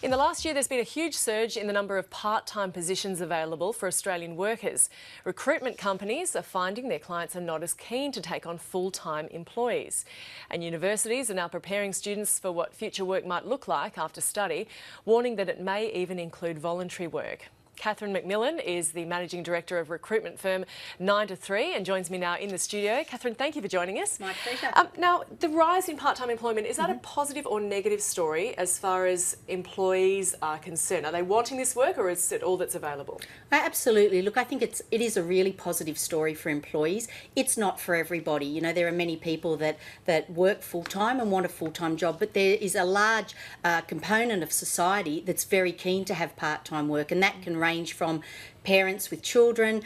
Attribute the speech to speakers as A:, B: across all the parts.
A: In the last year, there's been a huge surge in the number of part-time positions available for Australian workers. Recruitment companies are finding their clients are not as keen to take on full-time employees. And universities are now preparing students for what future work might look like after study, warning that it may even include voluntary work. Kathryn MacMillan is the Managing Director of recruitment firm 9to3 and joins me now in the studio. Kathryn, thank you for joining us.
B: My pleasure.
A: Now, the rise in part-time employment, is that a positive or negative story as far as employees are concerned? Are they wanting this work, or is it all that's available?
B: Absolutely. Look, I think it is a really positive story for employees. It's not for everybody. You know, there are many people that work full-time and want a full-time job, but there is a large component of society that's very keen to have part-time work, and that can range from parents with children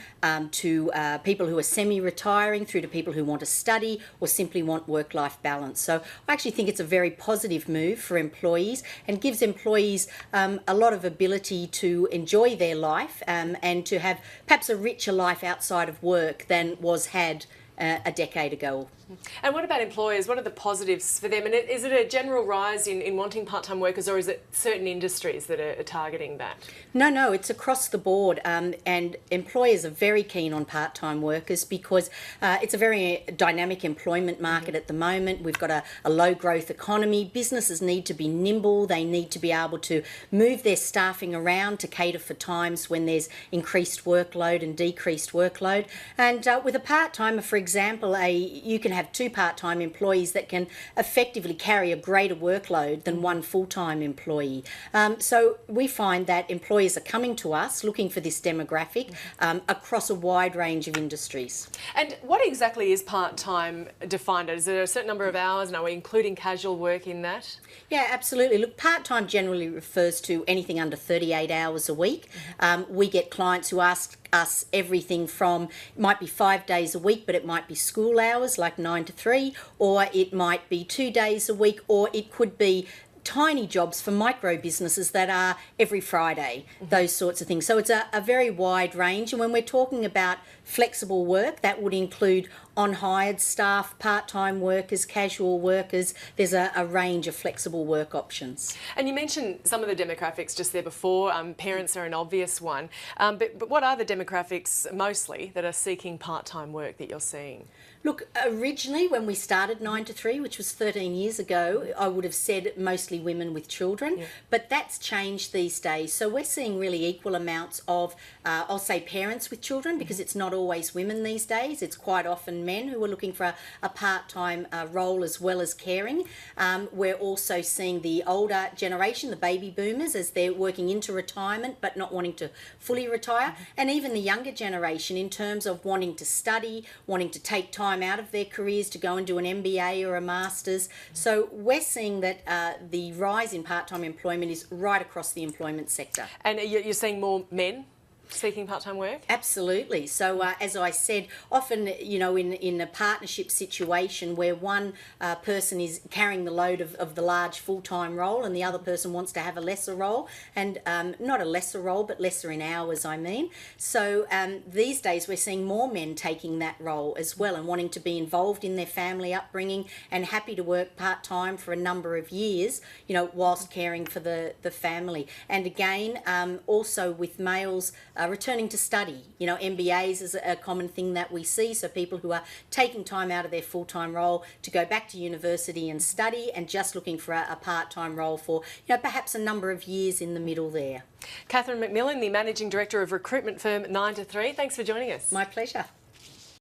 B: to people who are semi-retiring, through to people who want to study or simply want work-life balance. So I actually think it's a very positive move for employees and gives employees a lot of ability to enjoy their life and to have perhaps a richer life outside of work than was had a decade ago.
A: And what about employers? What are the positives for them? And is it a general rise in wanting part-time workers, or is it certain industries that are targeting that?
B: No, it's across the board, and employers are very keen on part-time workers because it's a very dynamic employment market at the moment. We've got a low-growth economy. Businesses need to be nimble. They need to be able to move their staffing around to cater for times when there's increased workload and decreased workload. And with a part-timer, for example, you can have two part-time employees that can effectively carry a greater workload than one full-time employee. So we find that employers are coming to us looking for this demographic across a wide range of industries.
A: And what exactly is part-time defined as? Is there a certain number of hours, and are we including casual work in that?
B: Yeah, absolutely. Look, part-time generally refers to anything under 38 hours a week. We get clients who ask us everything from, it might be 5 days a week, but it might be school hours like 9 to 3, or it might be 2 days a week, or it could be tiny jobs for micro businesses that are every Friday, those sorts of things. So it's a very wide range. And when we're talking about flexible work, that would include on-hired staff, part-time workers, casual workers. There's a range of flexible work options.
A: And you mentioned some of the demographics just there before. Parents are an obvious one. But what are the demographics mostly that are seeking part-time work that you're seeing?
B: Look, originally when we started 9to3, which was 13 years ago, I would have said mostly women with children, but that's changed these days. So we're seeing really equal amounts of, I'll say parents with children, because it's not always women these days. It's quite often men who are looking for a part-time role as well as caring. We're also seeing the older generation, the baby boomers, as they're working into retirement but not wanting to fully retire, and even the younger generation in terms of wanting to study, wanting to take time out of their careers to go and do an MBA or a master's. So we're seeing that the rise in part-time employment is right across the employment sector.
A: And you're seeing more men seeking part-time work?
B: Absolutely. So as I said, often, you know, in a partnership situation where one person is carrying the load of the large full-time role and the other person wants to have a lesser role, and not a lesser role but lesser in hours, I mean. So these days we're seeing more men taking that role as well and wanting to be involved in their family upbringing and happy to work part-time for a number of years, you know, whilst caring for the family. And again, also with males returning to study. You know, MBAs is a common thing that we see, so people who are taking time out of their full-time role to go back to university and study and just looking for a part-time role for, you know, perhaps a number of years in the middle there.
A: Kathryn MacMillan, the Managing Director of recruitment firm 9to3, thanks for joining us.
B: My pleasure.